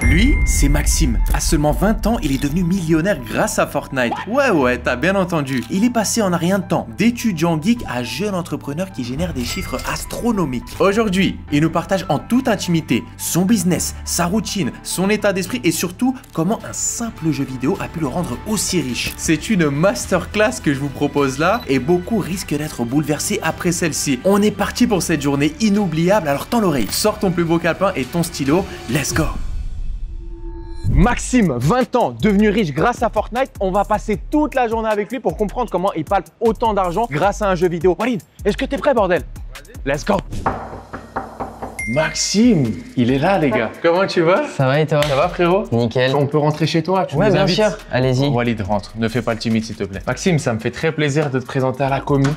Lui, c'est Maxime. À seulement 20 ans, il est devenu millionnaire grâce à Fortnite. Ouais, t'as bien entendu. Il est passé en un rien de temps d'étudiant geek à jeune entrepreneur qui génère des chiffres astronomiques. Aujourd'hui, il nous partage en toute intimité son business, sa routine, son état d'esprit et surtout comment un simple jeu vidéo a pu le rendre aussi riche. C'est une masterclass que je vous propose là et beaucoup risquent d'être bouleversés après celle-ci. On est parti pour cette journée inoubliable, alors tends l'oreille, sors ton plus beau calepin et ton stylo, let's go! Maxime, 20 ans, devenu riche grâce à Fortnite. On va passer toute la journée avec lui pour comprendre comment il palpe autant d'argent grâce à un jeu vidéo. Walid, est-ce que t'es prêt, bordel? Vas-y. Let's go! Maxime, il est là, les gars. Comment tu vas? Ça va et toi? Ça va, frérot? Nickel. On peut rentrer chez toi? Ouais, bien sûr. Allez-y. Walid, rentre. Ne fais pas le timide, s'il te plaît. Maxime, ça me fait très plaisir de te présenter à la commu.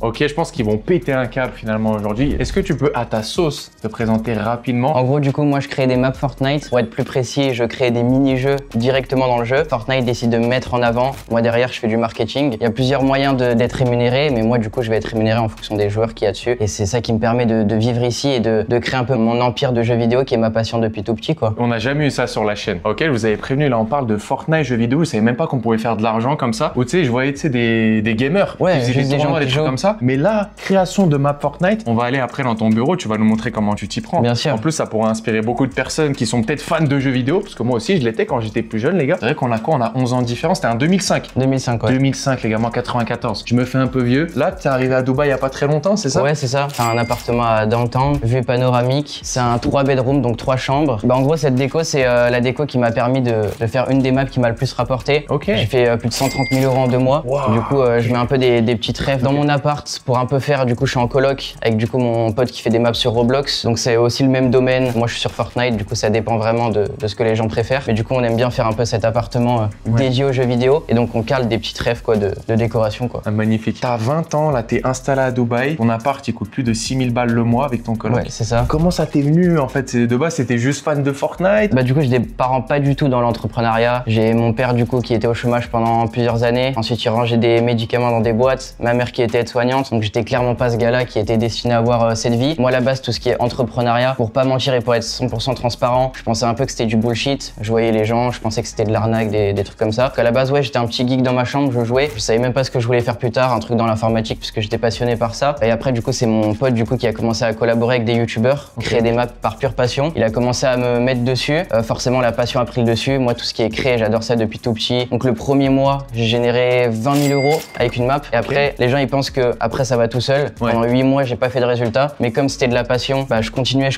Ok, je pense qu'ils vont péter un câble finalement aujourd'hui. Est-ce que tu peux, à ta sauce, te présenter rapidement? En gros, du coup, moi, je crée des maps Fortnite. Pour être plus précis, je crée des mini-jeux directement dans le jeu. Fortnite décide de me mettre en avant. Moi, derrière, je fais du marketing. Il y a plusieurs moyens d'être rémunéré, mais moi, du coup, je vais être rémunéré en fonction des joueurs qu'il y a dessus. Et c'est ça qui me permet de vivre ici et de créer un peu mon empire de jeux vidéo qui est ma passion depuis tout petit, quoi. On n'a jamais eu ça sur la chaîne. Ok, je vous avais prévenu, là, on parle de Fortnite jeux vidéo. Je savais même pas qu'on pouvait faire de l'argent comme ça. Ou tu sais, je voyais, tu sais, des gamers. Ouais, qui faisaient des gens qui jouent comme ça. Mais là, création de map Fortnite, on va aller après dans ton bureau, tu vas nous montrer comment tu t'y prends. Bien sûr. En plus, ça pourra inspirer beaucoup de personnes qui sont peut-être fans de jeux vidéo, parce que moi aussi, je l'étais quand j'étais plus jeune, les gars. C'est vrai qu'on a quoi? On a 11 ans de différence, c'était en 2005. 2005, ouais. 2005, les gars, moi 94. Je me fais un peu vieux. Là, t'es arrivé à Dubaï il y a pas très longtemps, c'est ça? Ouais, c'est ça. C'est un appartement à downtown, vue panoramique. C'est un 3 bedrooms, donc 3 chambres. Bah, en gros, cette déco, c'est la déco qui m'a permis de faire une des maps qui m'a le plus rapporté. Ok. J'ai fait plus de 130 000 € en 2 mois. Wow. Du coup, je mets un peu des petites rêves dans mon appart pour un peu faire. Du coup, je suis en coloc avec du coup mon pote qui fait des maps sur Roblox. Donc c'est aussi le même domaine. Moi, je suis sur Fortnite. Du coup, ça dépend vraiment de ce que les gens préfèrent. Mais du coup, on aime bien faire un peu cet appartement dédié aux jeux vidéo. Et donc, on cale des petites rêves quoi, de décoration, quoi. Ah, magnifique. T'as 20 ans, là, t'es installé à Dubaï. Ton appart, il coûte plus de 6 000 balles le mois avec ton coloc. Ouais, c'est ça. Comment ça t'est venu, en fait? De base, c'était juste fan de Fortnite? Bah, du coup, j'ai des parents pas du tout dans l'entrepreneuriat. J'ai mon père, du coup, qui était au chômage pendant plusieurs années. Ensuite, il rangeait des médicaments dans des boîtes. Ma mère qui était aide-soignante. Donc, j'étais clairement pas ce gars-là qui était destiné à avoir cette vie. Moi, à la base, tout ce qui est entrepreneuriat, pour pas mentir et pour être 100% transparent, je pensais un peu que c'était du bullshit. Je voyais les gens, je pensais que c'était de l'arnaque, des trucs comme ça. Donc, à la base, ouais, j'étais un petit geek dans ma chambre, je jouais. Je savais même pas ce que je voulais faire plus tard, un truc dans l'informatique, puisque j'étais passionné par ça. Et après, du coup, c'est mon pote, du coup, qui a commencé à collaborer avec des youtubeurs, créer des maps par pure passion. Il a commencé à me mettre dessus. Forcément, la passion a pris le dessus. Moi, tout ce qui est créé, j'adore ça depuis tout petit. Donc, le premier mois, j'ai généré 20 000 € avec une map. Et après, les gens, ils pensent que après, ça va tout seul. Ouais. Pendant 8 mois, j'ai pas fait de résultats. Mais comme c'était de la passion, bah, je continuais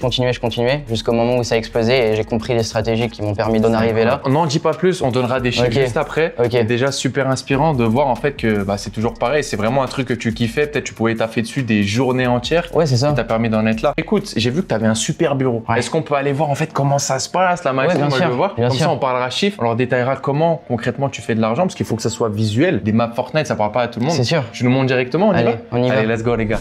jusqu'au moment où ça a explosé et j'ai compris les stratégies qui m'ont permis d'en arriver là. On n'en dit pas plus, on donnera des chiffres juste après. Ok. C'est déjà super inspirant de voir en fait que bah, c'est toujours pareil, c'est vraiment un truc que tu kiffais, peut-être tu pouvais taffer dessus des journées entières. Ouais, c'est ça. Ça t'a permis d'en être là. Écoute, j'ai vu que tu avais un super bureau. Ouais. Est-ce qu'on peut aller voir en fait comment ça se passe là, Maxime? Ouais, bien Moi, sûr, je veux voir. bien Comme sûr. ça, on parlera chiffres. On leur détaillera comment concrètement tu fais de l'argent parce qu'il faut que ça soit visuel. Des maps Fortnite, ça parle pas à tout le monde. C'est sûr. Je nous montre directement, on y va? Allez, on y va. Allez, let's go les gars.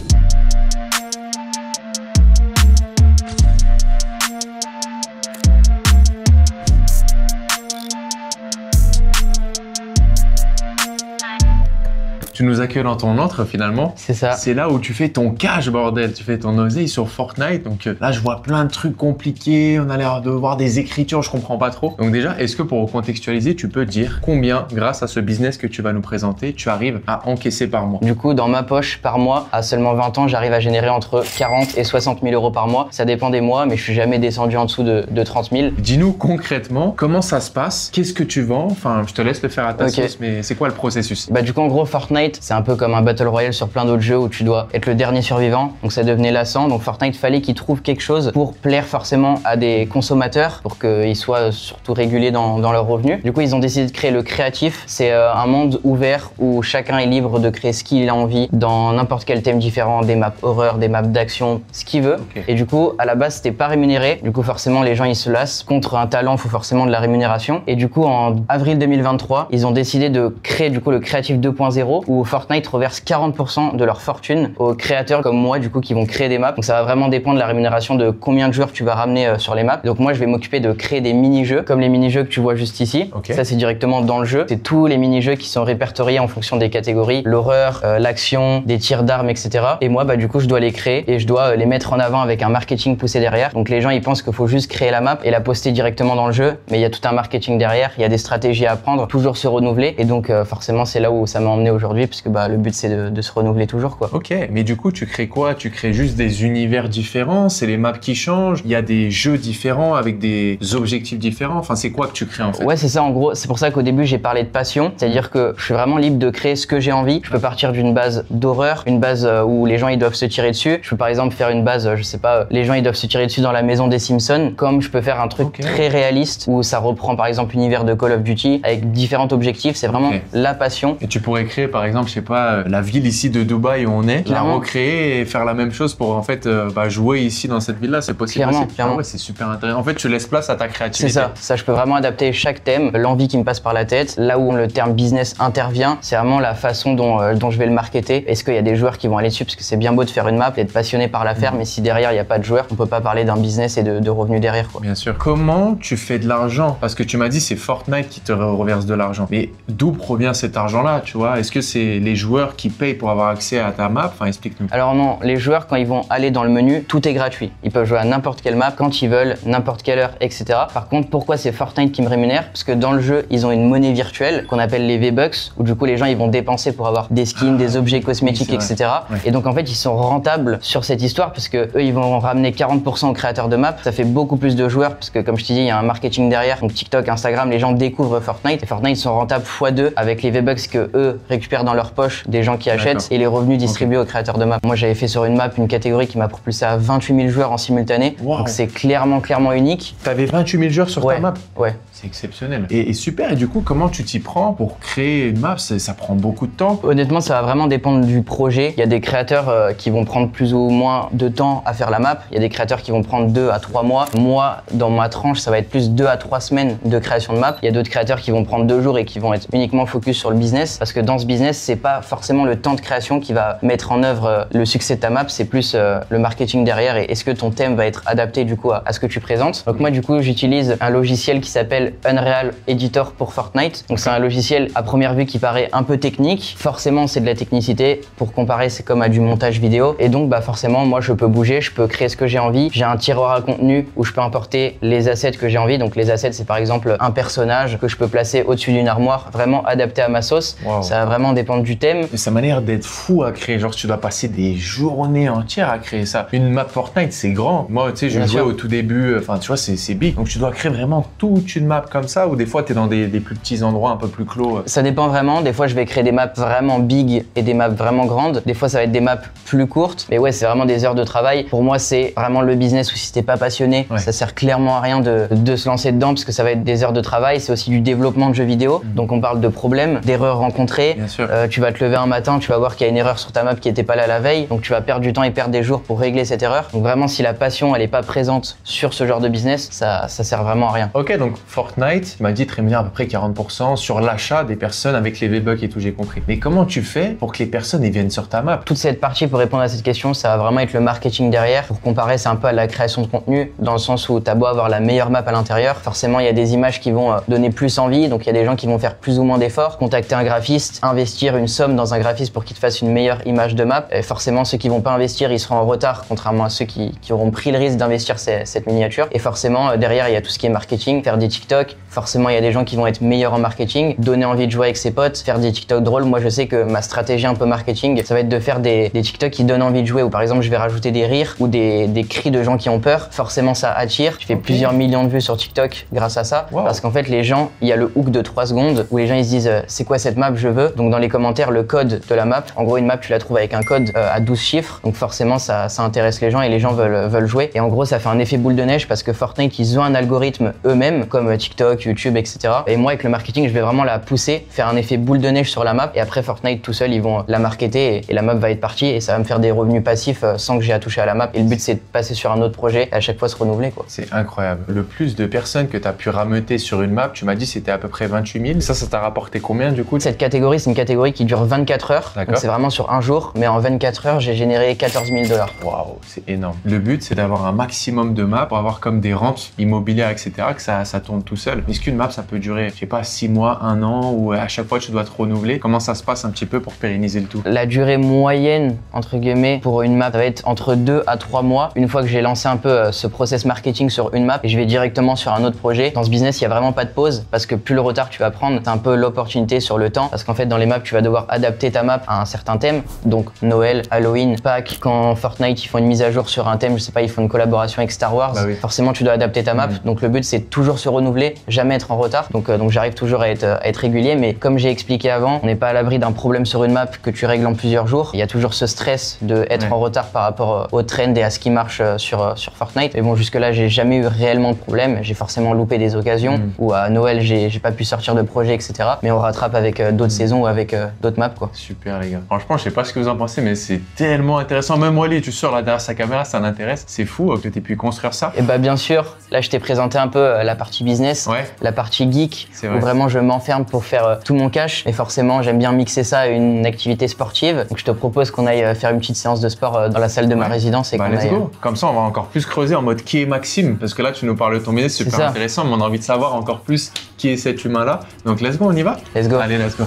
Tu nous accueilles dans ton antre finalement. C'est ça. C'est là où tu fais ton cash, bordel. Tu fais ton oseille sur Fortnite. Donc là, je vois plein de trucs compliqués. On a l'air de voir des écritures, je comprends pas trop. Donc déjà, est-ce que pour recontextualiser, tu peux dire combien, grâce à ce business que tu vas nous présenter, tu arrives à encaisser par mois? Du coup, dans ma poche par mois, à seulement 20 ans, j'arrive à générer entre 40 et 60 000 € par mois. Ça dépend des mois, mais je suis jamais descendu en dessous de 30 000. Dis-nous concrètement comment ça se passe, qu'est-ce que tu vends? Enfin, je te laisse le faire à ta sauce, mais c'est quoi le processus? Bah du coup, en gros, Fortnite, c'est un peu comme un Battle Royale sur plein d'autres jeux où tu dois être le dernier survivant. Donc ça devenait lassant. Donc Fortnite, fallait qu'ils trouvent quelque chose pour plaire forcément à des consommateurs, pour qu'ils soient surtout régulés dans leurs revenus. Du coup, ils ont décidé de créer le créatif. C'est un monde ouvert où chacun est libre de créer ce qu'il a envie dans n'importe quel thème différent, des maps horreur, des maps d'action, ce qu'il veut. Ok. Et du coup, à la base, c'était pas rémunéré. Du coup, forcément, les gens, ils se lassent. Contre un talent, il faut forcément de la rémunération. Et du coup, en avril 2023, ils ont décidé de créer du coup le créatif 2.0 où où Fortnite reverse 40% de leur fortune aux créateurs comme moi du coup qui vont créer des maps. Donc ça va vraiment dépendre de la rémunération de combien de joueurs tu vas ramener sur les maps. Donc moi je vais m'occuper de créer des mini-jeux comme les mini-jeux que tu vois juste ici. Ça c'est directement dans le jeu. C'est tous les mini-jeux qui sont répertoriés en fonction des catégories, l'horreur, l'action, des tirs d'armes, etc. Et moi du coup je dois les créer et je dois les mettre en avant avec un marketing poussé derrière. Donc les gens ils pensent qu'il faut juste créer la map et la poster directement dans le jeu, mais il y a tout un marketing derrière, il y a des stratégies à apprendre, toujours se renouveler et donc forcément c'est là où ça m'a emmené aujourd'hui puisque le but c'est de se renouveler toujours quoi. Ok, mais du coup tu crées quoi? Tu crées juste des univers différents, c'est les maps qui changent, il y a des jeux différents avec des objectifs différents, enfin c'est quoi que tu crées en fait? Ouais c'est ça en gros, c'est pour ça qu'au début j'ai parlé de passion, c'est-à-dire que je suis vraiment libre de créer ce que j'ai envie. Je peux partir d'une base d'horreur, une base où les gens ils doivent se tirer dessus. Je peux par exemple faire une base, je sais pas, les gens ils doivent se tirer dessus dans la maison des Simpsons, comme je peux faire un truc très réaliste où ça reprend par exemple l'univers de Call of Duty avec différents objectifs. C'est vraiment la passion. Et tu pourrais créer par exemple, je sais pas, la ville ici de Dubaï où on est, la recréer et faire la même chose pour en fait jouer ici dans cette ville-là, c'est possible. Clairement. Ah ouais, c'est super intéressant. En fait, tu laisses place à ta créativité. C'est ça, je peux vraiment adapter chaque thème, l'envie qui me passe par la tête. Là où le terme business intervient, c'est vraiment la façon dont je vais le marketer. Est-ce qu'il y a des joueurs qui vont aller dessus? Parce que c'est bien beau de faire une map et être passionné par la faire, mais si derrière il n'y a pas de joueurs, on peut pas parler d'un business et de revenus derrière quoi. Bien sûr. Comment tu fais de l'argent? Parce que tu m'as dit c'est Fortnite qui te reverse de l'argent. Mais d'où provient cet argent-là, tu vois? Est-ce que c'est les joueurs qui payent pour avoir accès à ta map? Enfin, explique-nous. Alors non, les joueurs quand ils vont aller dans le menu, tout est gratuit. Ils peuvent jouer à n'importe quelle map, quand ils veulent, n'importe quelle heure, etc. Par contre, pourquoi c'est Fortnite qui me rémunère? Parce que dans le jeu, ils ont une monnaie virtuelle qu'on appelle les V-Bucks, où du coup les gens ils vont dépenser pour avoir des skins, des objets cosmétiques, etc. Ouais. Et donc en fait ils sont rentables sur cette histoire parce que eux ils vont ramener 40% aux créateurs de maps. Ça fait beaucoup plus de joueurs parce que comme je t'ai dit, il y a un marketing derrière. Donc TikTok, Instagram, les gens découvrent Fortnite et Fortnite ils sont rentables x2 avec les V-Bucks que eux récupèrent dans leur poche des gens qui achètent et les revenus distribués aux créateurs de maps. Moi j'avais fait sur une map une catégorie qui m'a propulsé à 28 000 joueurs en simultané. Donc c'est clairement unique. T'avais 28 000 joueurs sur ta map? Ouais. C'est exceptionnel. Et super, et du coup, comment tu t'y prends pour créer une map? Ça prend beaucoup de temps? Honnêtement, ça va vraiment dépendre du projet. Il y a des créateurs qui vont prendre plus ou moins de temps à faire la map. Il y a des créateurs qui vont prendre 2 à 3 mois. Moi, dans ma tranche, ça va être plus 2 à 3 semaines de création de map. Il y a d'autres créateurs qui vont prendre 2 jours et qui vont être uniquement focus sur le business. Parce que dans ce business, c'est pas forcément le temps de création qui va mettre en œuvre le succès de ta map, c'est plus le marketing derrière et est-ce que ton thème va être adapté du coup à ce que tu présentes. Donc moi, du coup, j'utilise un logiciel qui s'appelle Unreal Editor pour Fortnite. Donc c'est un logiciel à première vue qui paraît un peu technique. Forcément, c'est de la technicité. Pour comparer, c'est comme à du montage vidéo. Et donc, forcément, moi, je peux bouger, je peux créer ce que j'ai envie. J'ai un tiroir à contenu où je peux importer les assets que j'ai envie. Donc les assets, c'est par exemple un personnage que je peux placer au-dessus d'une armoire, vraiment adapté à ma sauce. Ça va vraiment dépendre du thème. Et sa manière d'être fou à créer, genre tu dois passer des journées entières à créer ça. Une map Fortnite, c'est grand. Moi, tu sais, je jouais au tout début, enfin, tu vois, c'est big. Donc tu dois créer vraiment toute une map comme ça ou des fois, tu es dans des plus petits endroits un peu plus clos? Ça dépend vraiment. Des fois, je vais créer des maps vraiment big et des maps vraiment grandes. Des fois, ça va être des maps plus courtes. Mais ouais, c'est vraiment des heures de travail. Pour moi, c'est vraiment le business où si t'es pas passionné, ça sert clairement à rien de se lancer dedans parce que ça va être des heures de travail. C'est aussi du développement de jeux vidéo. Donc, on parle de problèmes, d'erreurs rencontrées. Bien sûr. Tu vas te lever un matin, tu vas voir qu'il y a une erreur sur ta map qui était pas là la veille. Donc, tu vas perdre du temps et perdre des jours pour régler cette erreur. Donc, vraiment, si la passion, elle est pas présente sur ce genre de business, ça sert vraiment à rien. Ok, donc Fortnite, tu m'as dit, te rémunère à peu près 40% sur l'achat des personnes avec les V-Bucks et tout, j'ai compris. Mais comment tu fais pour que les personnes y viennent sur ta map? Toute cette partie, pour répondre à cette question, ça va vraiment être le marketing derrière. Pour comparer, c'est un peu à la création de contenu, dans le sens où t'as beau avoir la meilleure map à l'intérieur, forcément, il y a des images qui vont donner plus envie, donc il y a des gens qui vont faire plus ou moins d'efforts, contacter un graphiste, investir une somme dans un graphiste pour qu'il te fasse une meilleure image de map. Et forcément, ceux qui vont pas investir, ils seront en retard, contrairement à ceux qui auront pris le risque d'investir cette miniature. Et forcément, derrière, il y a tout ce qui est marketing, faire des TikTok. Forcément, il y a des gens qui vont être meilleurs en marketing, donner envie de jouer avec ses potes, faire des TikTok drôles. Moi, je sais que ma stratégie un peu marketing, ça va être de faire des TikTok qui donnent envie de jouer, où par exemple, je vais rajouter des rires ou des cris de gens qui ont peur. Forcément, ça attire. Je fais plusieurs millions de vues sur TikTok grâce à ça. Parce qu'en fait, les gens, il y a le hook de 3 secondes où les gens ils se disent c'est quoi cette map, je veux. Donc dans les commentaires, le code de la map, en gros, une map, tu la trouves avec un code à 12 chiffres. Donc forcément, ça intéresse les gens et les gens veulent jouer. Et en gros, ça fait un effet boule de neige parce que Fortnite, ils ont un algorithme eux-mêmes, comme TikTok, YouTube, etc. Et moi, avec le marketing, je vais vraiment la pousser, faire un effet boule de neige sur la map. Et après, Fortnite tout seul, ils vont la marketer et la map va être partie et ça va me faire des revenus passifs sans que j'ai à toucher à la map. Et le but, c'est de passer sur un autre projet et à chaque fois se renouveler, quoi. C'est incroyable. Le plus de personnes que tu as pu rameuter sur une map, tu m'as dit c'était à peu près 28 000. Ça t'a rapporté combien du coup? Cette catégorie, c'est une catégorie théorie qui dure 24 heures. Donc c'est vraiment sur un jour, mais en 24 heures, j'ai généré 14 000 $. Waouh, c'est énorme. Le but, c'est d'avoir un maximum de maps pour avoir comme des rentes immobilières, etc., que ça tourne tout seul. Est-ce qu'une map, ça peut durer, je sais pas, 6 mois, 1 an, ou à chaque fois, tu dois te renouveler? Comment ça se passe un petit peu pour pérenniser le tout? La durée moyenne, entre guillemets, pour une map, ça va être entre 2 à 3 mois. Une fois que j'ai lancé un peu ce process marketing sur une map, et je vais directement sur un autre projet. Dans ce business, il n'y a vraiment pas de pause, parce que plus le retard tu vas prendre, c'est un peu l'opportunité sur le temps, parce qu'en fait, dans les maps, tu vas devoir adapter ta map à un certain thème. Donc Noël, Halloween, Pâques, quand Fortnite, ils font une mise à jour sur un thème, je sais pas, ils font une collaboration avec Star Wars, forcément, tu dois adapter ta map. Donc le but, c'est toujours se renouveler, jamais être en retard. Donc j'arrive toujours à être régulier, mais comme j'ai expliqué avant, on n'est pas à l'abri d'un problème sur une map que tu règles en plusieurs jours. Il y a toujours ce stress de être en retard par rapport au trend et à ce qui marche sur Fortnite. Mais bon, jusque-là, j'ai jamais eu réellement de problème. J'ai forcément loupé des occasions où à Noël, j'ai pas pu sortir de projet, etc. Mais on rattrape avec d'autres saisons ou avec d'autres maps, quoi. Super, les gars. Franchement, je sais pas ce que vous en pensez, mais c'est tellement intéressant. Même Wally, tu sors là derrière sa caméra, ça m'intéresse. C'est fou que tu aies pu construire ça. Et bah, bien sûr. Là, je t'ai présenté un peu la partie business, la partie geek, où vraiment je m'enferme pour faire tout mon cash. Et forcément, j'aime bien mixer ça à une activité sportive. Donc, je te propose qu'on aille faire une petite séance de sport dans la salle de ma résidence. Et let's go. Comme ça, on va encore plus creuser en mode qui est Maxime. Parce que là, tu nous parles de ton business, c'est super intéressant, mais on a envie de savoir encore plus qui est cet humain-là. Donc, let's go, on y va? Let's go. Allez, let's go.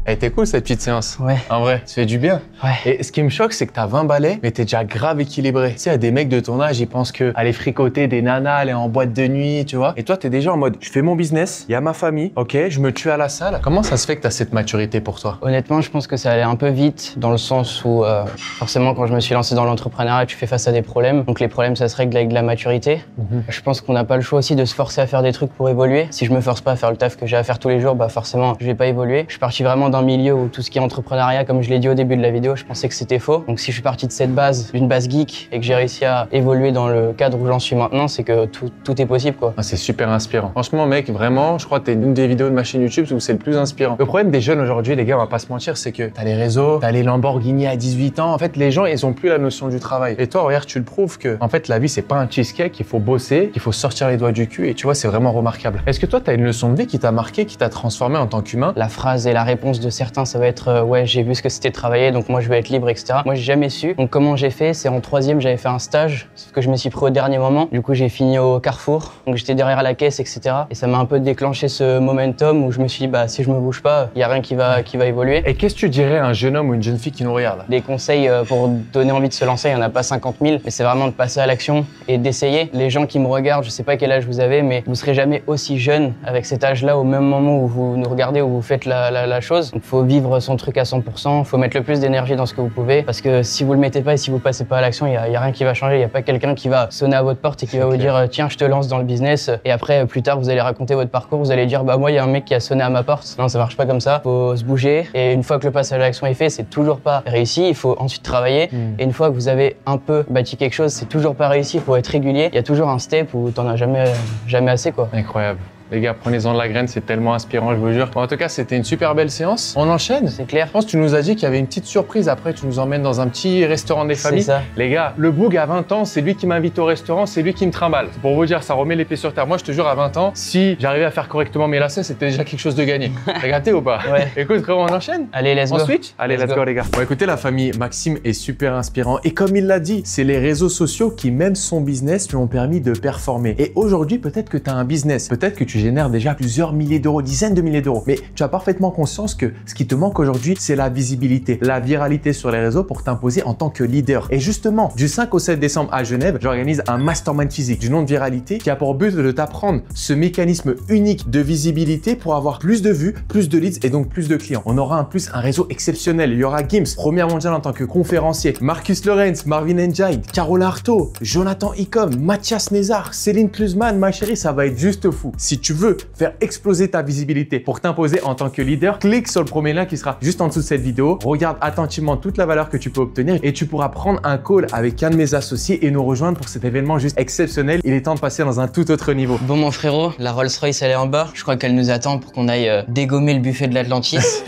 Elle était cool cette petite séance. Ouais. En vrai, ça fait du bien. Ouais. Et ce qui me choque, c'est que t'as 20 balais, mais t'es déjà grave équilibré. Tu sais, il y a des mecs de ton âge, ils pensent que aller fricoter des nanas, aller en boîte de nuit, tu vois. Et toi, t'es déjà en mode, je fais mon business, il y a ma famille, ok, je me tue à la salle. Comment ça se fait que t'as cette maturité pour toi? Honnêtement, je pense que ça allait un peu vite, dans le sens où, forcément, quand je me suis lancé dans l'entrepreneuriat, tu fais face à des problèmes. Donc les problèmes, ça se règle avec de la maturité. Je pense qu'on n'a pas le choix aussi de se forcer à faire des trucs pour évoluer. Si je me force pas à faire le taf que j'ai à faire tous les jours, bah forcément, je vais pas évoluer. Je suis parti vraiment d'un milieu où tout ce qui est entrepreneuriat, comme je l'ai dit au début de la vidéo, je pensais que c'était faux. Donc si je suis parti de cette base, d'une base geek, et que j'ai réussi à évoluer dans le cadre où j'en suis maintenant, c'est que tout est possible, quoi. Ah, c'est super inspirant. Franchement, mec, vraiment, je crois que t'es une des vidéos de ma chaîne YouTube où c'est le plus inspirant. Le problème des jeunes aujourd'hui, les gars, on va pas se mentir, c'est que t'as les réseaux, t'as les Lamborghini à 18 ans. En fait, les gens, ils ont plus la notion du travail. Et toi, regarde, tu le prouves que, en fait, la vie, c'est pas un cheesecake, il faut bosser, il faut sortir les doigts du cul, et tu vois, c'est vraiment remarquable. Est-ce que toi, t'as une leçon de vie qui t'a marqué, qui t'a transformé en tant qu'humain? La phrase et la réponse de certains, ça va être ouais, j'ai vu ce que c'était de travailler, donc moi je vais être libre, etc. Moi j'ai jamais su. Donc comment j'ai fait? C'est en troisième, j'avais fait un stage, sauf que je me suis pris au dernier moment. Du coup j'ai fini au Carrefour, donc j'étais derrière la caisse, etc. Et ça m'a un peu déclenché ce momentum où je me suis dit bah si je me bouge pas, il y a rien qui va évoluer. Et qu'est-ce que tu dirais à un jeune homme ou une jeune fille qui nous regarde? Des conseils pour donner envie de se lancer, il y en a pas 50 000, mais c'est vraiment de passer à l'action et d'essayer. Les gens qui me regardent, je sais pas quel âge vous avez, mais vous serez jamais aussi jeune avec cet âge-là au même moment où vous nous regardez, où vous faites la chose. Donc faut vivre son truc à 100%, faut mettre le plus d'énergie dans ce que vous pouvez, parce que si vous le mettez pas et si vous passez pas à l'action, il y a rien qui va changer. Il y a pas quelqu'un qui va sonner à votre porte et qui va vous dire tiens je te lance dans le business, et après plus tard vous allez raconter votre parcours, vous allez dire bah moi il y a un mec qui a sonné à ma porte. Non, ça marche pas comme ça. Faut se bouger, et une fois que le passage à l'action est fait, c'est toujours pas réussi. Il faut ensuite travailler, et une fois que vous avez un peu bâti quelque chose, c'est toujours pas réussi. Il faut être régulier. Il y a toujours un step où t'en as jamais assez, quoi. Incroyable. Les gars, prenez-en de la graine, c'est tellement inspirant, je vous jure. Bon, en tout cas, c'était une super belle séance. On enchaîne. C'est clair. Je pense que tu nous as dit qu'il y avait une petite surprise. Après, tu nous emmènes dans un petit restaurant des familles. C'est ça. Les gars, le Boug à 20 ans, c'est lui qui m'invite au restaurant, c'est lui qui me trimballe. Pour vous dire, ça remet les pieds sur terre. Moi, je te jure, à 20 ans, si j'arrivais à faire correctement mes lacets, c'était déjà quelque chose de gagné. T'as gâté ou pas? Ouais. Écoute, frérot, on enchaîne? Allez, let's go. On switch? Allez, let's go, les gars. Bon, écoutez, la famille, Maxime est super inspirant. Et comme il l'a dit, c'est les réseaux sociaux qui, même son business, lui ont permis de performer. Et aujourd'hui, peut-être que tu as un business. Peut-être que tu génères déjà plusieurs milliers d'euros, dizaines de milliers d'euros. Mais tu as parfaitement conscience que ce qui te manque aujourd'hui, c'est la visibilité, la viralité sur les réseaux pour t'imposer en tant que leader. Et justement, du 5 au 7 décembre à Genève, j'organise un mastermind physique du nom de viralité qui a pour but de t'apprendre ce mécanisme unique de visibilité pour avoir plus de vues, plus de leads et donc plus de clients. On aura en plus un réseau exceptionnel. Il y aura Gims, première mondiale en tant que conférencier, Marcus Lorenz, Marvin Njai, Carola Artaud, Jonathan Icom, Mathias Nézard, Céline Klusman, ma chérie, ça va être juste fou. Si tu veux faire exploser ta visibilité pour t'imposer en tant que leader, clique sur le premier lien qui sera juste en dessous de cette vidéo. Regarde attentivement toute la valeur que tu peux obtenir et tu pourras prendre un call avec un de mes associés et nous rejoindre pour cet événement juste exceptionnel. Il est temps de passer dans un tout autre niveau. Bon mon frérot, la Rolls-Royce elle est en bas. Je crois qu'elle nous attend pour qu'on aille dégommer le buffet de l'Atlantis.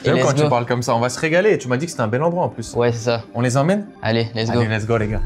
J'aime quand tu parles comme ça, on va se régaler. Tu m'as dit que c'était un bel endroit en plus. Ouais, c'est ça. On les emmène? Allez, let's go. Allez, let's go les gars.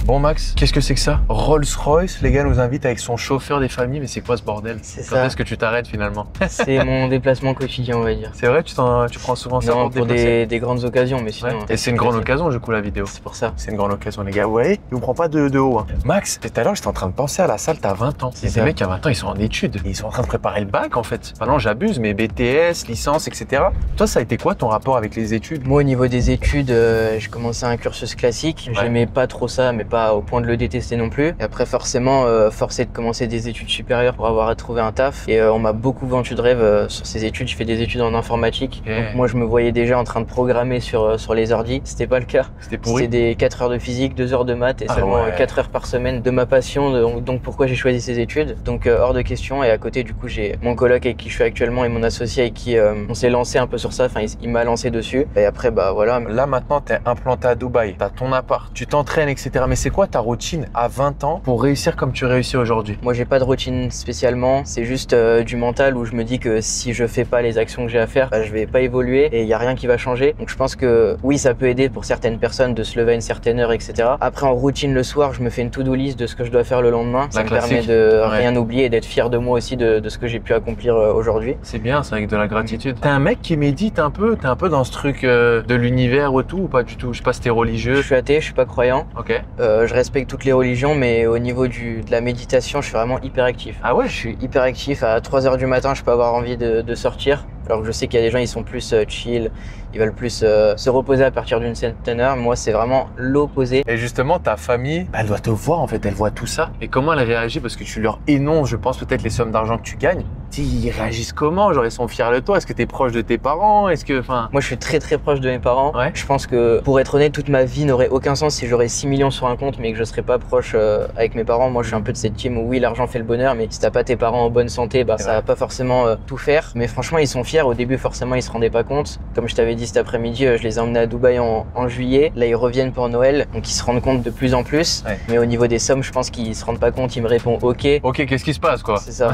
Bon Max, qu'est-ce que c'est que ça? Rolls-Royce, les gars nous invitent avec son chauffeur des familles, mais c'est quoi ce bordel? C'est Quand est-ce que tu t'arrêtes finalement? C'est mon déplacement quotidien, on va dire. C'est vrai, tu prends souvent ça Non, pour te des grandes occasions, mais sinon... Ouais. Et c'est une grande occasion du coup la vidéo. C'est pour ça. C'est une grande occasion les gars, vous voyez, il vous prend pas de haut. Hein. Max, tout à l'heure j'étais en train de penser à la salle, t'as 20 ans. Et des mecs à 20 ans, ils sont en études. Ils sont en train de préparer le bac en fait. Enfin non, j'abuse, mais BTS, licence, etc. Toi, ça a été quoi ton rapport avec les études? Moi, au niveau des études, j'ai commencé un cursus classique. Ouais. J'aimais pas trop ça, mais pas au point de le détester non plus. Et après, forcément, forcé de commencer des études supérieures pour avoir à trouver un taf. Et on m'a beaucoup vendu de rêve sur ces études. Je fais des études en informatique. Okay. Donc moi, je me voyais déjà en train de programmer sur les ordi. C'était pas le cas. C'était pourri. C'était des 4 heures de physique, 2 heures de maths et seulement 4 heures par semaine de ma passion. Donc pourquoi j'ai choisi ces études. Donc hors de question. Et à côté, du coup, j'ai mon coloc avec qui je suis actuellement et mon associé avec qui on s'est lancé un peu sur ça. Enfin, il m'a lancé dessus. Et après, bah voilà. Là, maintenant, t'es implanté à Dubaï. T'as ton appart. Tu t'entraînes, etc. Mais c'est quoi ta routine à 20 ans pour réussir comme tu réussis aujourd'hui? Moi, j'ai pas de routine spécialement. C'est juste du mental où je me dis que si je fais pas les actions que j'ai à faire, bah, je vais pas évoluer et il y a rien qui va changer. Donc, je pense que oui, ça peut aider pour certaines personnes de se lever à une certaine heure, etc. Après, en routine le soir, je me fais une to-do list de ce que je dois faire le lendemain. Ça me permet de rien oublier et d'être fier de moi aussi de ce que j'ai pu accomplir aujourd'hui. C'est bien, c'est avec de la gratitude. T'es un mec qui médite un peu? T'es un peu dans ce truc de l'univers ou tout ou pas du tout? Je sais pas si t'es religieux. Je suis athée, je suis pas croyant. Ok. Je respecte toutes les religions, mais au niveau de la méditation, je suis vraiment hyper actif. Ah ouais? Je suis hyper actif. À 3 heures du matin, je peux avoir envie de sortir. Alors que je sais qu'il y a des gens, ils sont plus chill, ils veulent plus se reposer à partir d'une certaine heure. Moi, c'est vraiment l'opposé. Et justement, ta famille, elle doit te voir en fait, elle voit tout ça. Et comment elle réagit? Parce que tu leur énonces, je pense, peut-être les sommes d'argent que tu gagnes. Ils réagissent comment? Genre, ils sont fiers de toi? Est-ce que tu es proche de tes parents? Est-ce que, enfin... Moi, je suis très très proche de mes parents. Ouais. Je pense que, pour être honnête, toute ma vie n'aurait aucun sens si j'aurais 6 millions sur un compte, mais que je serais pas proche avec mes parents. Moi, je suis un peu de cette team où oui, l'argent fait le bonheur, mais si t'as pas tes parents en bonne santé, bah ça va pas forcément tout faire. Mais franchement, ils sont fiers. Au début, forcément, ils se rendaient pas compte. Comme je t'avais dit cet après-midi, je les ai emmenés à Dubaï en juillet. Là, ils reviennent pour Noël, donc ils se rendent compte de plus en plus. Ouais. Mais au niveau des sommes, je pense qu'ils se rendent pas compte. Ils me répondent OK. OK, qu'est-ce qui se passe quoi? C'est ça.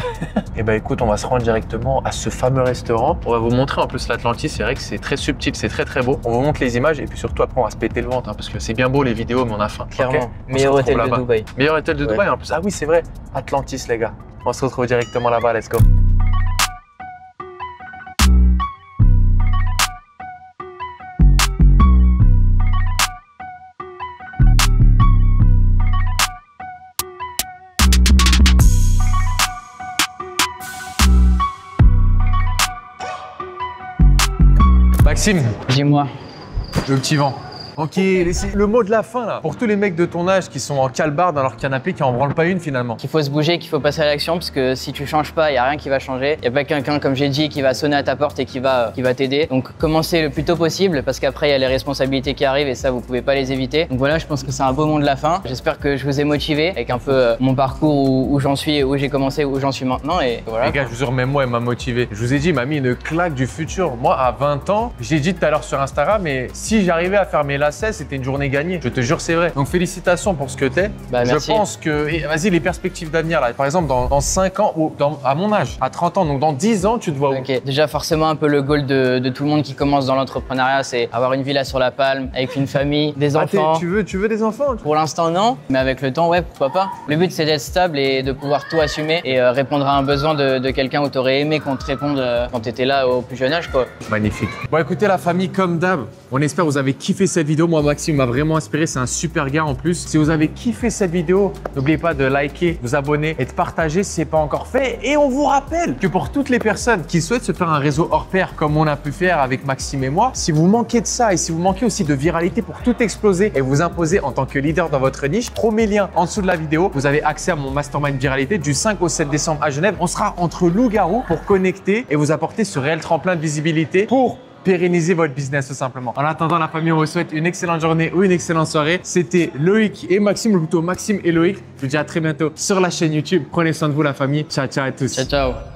Et bah écoute, on va se rendre directement à ce fameux restaurant. On va vous montrer en plus l'Atlantis. C'est vrai que c'est très subtil, c'est très très beau. On vous montre les images et puis surtout après, on va se péter le ventre hein, parce que c'est bien beau les vidéos, mais on a faim. Clairement. Okay, meilleur hôtel de Dubaï. Meilleur hôtel de Dubaï en plus. Ah oui, c'est vrai. Atlantis les gars. On se retrouve directement là-bas. Let's go. Maxime, dis-moi. Le petit vent. Ok, le mot de la fin là, pour tous les mecs de ton âge qui sont en calbar dans leur canapé, qui en branlent pas une finalement. Qu'il faut se bouger, qu'il faut passer à l'action, parce que si tu changes pas, il y a rien qui va changer. Il y a pas quelqu'un, comme j'ai dit, qui va sonner à ta porte et qui va t'aider. Donc commencez le plus tôt possible, parce qu'après il y a les responsabilités qui arrivent et ça vous pouvez pas les éviter. Donc voilà, je pense que c'est un beau mot de la fin. J'espère que je vous ai motivé avec un peu mon parcours où j'en suis, où j'ai commencé, où j'en suis maintenant et voilà. Les gars, je vous jure, même moi, elle m'a motivé. Je vous ai dit, il m'a mis une claque du futur. Moi, à 20 ans, j'ai dit tout à l'heure sur Instagram, mais si j'arrivais à faire mes lacets, c'était une journée gagnée. Je te jure, c'est vrai. Donc félicitations pour ce que t'es. Bah, merci. Je pense que, vas-y, les perspectives d'avenir là. Par exemple, dans 5 ans ou à mon âge, à 30 ans, donc dans 10 ans, tu te vois où? Ok, déjà forcément un peu le goal de tout le monde qui commence dans l'entrepreneuriat, c'est avoir une villa sur la Palme, avec une famille, des enfants. Tu veux des enfants? Pour l'instant non, mais avec le temps, ouais, pourquoi pas. Le but c'est d'être stable et de pouvoir tout assumer et répondre à un besoin de quelqu'un où t'aurais aimé qu'on te réponde quand t'étais là au plus jeune âge, quoi. Magnifique. Bon, écoutez la famille, comme d'hab, on espère que vous avez kiffé cette vidéo. Moi, Maxime m'a vraiment inspiré. C'est un super gars en plus. Si vous avez kiffé cette vidéo, n'oubliez pas de liker, de vous abonner et de partager si ce n'est pas encore fait. Et on vous rappelle que pour toutes les personnes qui souhaitent se faire un réseau hors pair comme on a pu faire avec Maxime et moi, si vous manquez de ça et si vous manquez aussi de viralité pour tout exploser et vous imposer en tant que leader dans votre niche, mes liens en dessous de la vidéo. Vous avez accès à mon mastermind viralité du 5 au 7 décembre à Genève. On sera entre loups-garous pour connecter et vous apporter ce réel tremplin de visibilité pour pérenniser votre business tout simplement. En attendant la famille, on vous souhaite une excellente journée ou une excellente soirée. C'était Loïc et Maxime, ou plutôt Maxime et Loïc. Je vous dis à très bientôt sur la chaîne YouTube. Prenez soin de vous la famille. Ciao, ciao à tous. Ciao, ciao.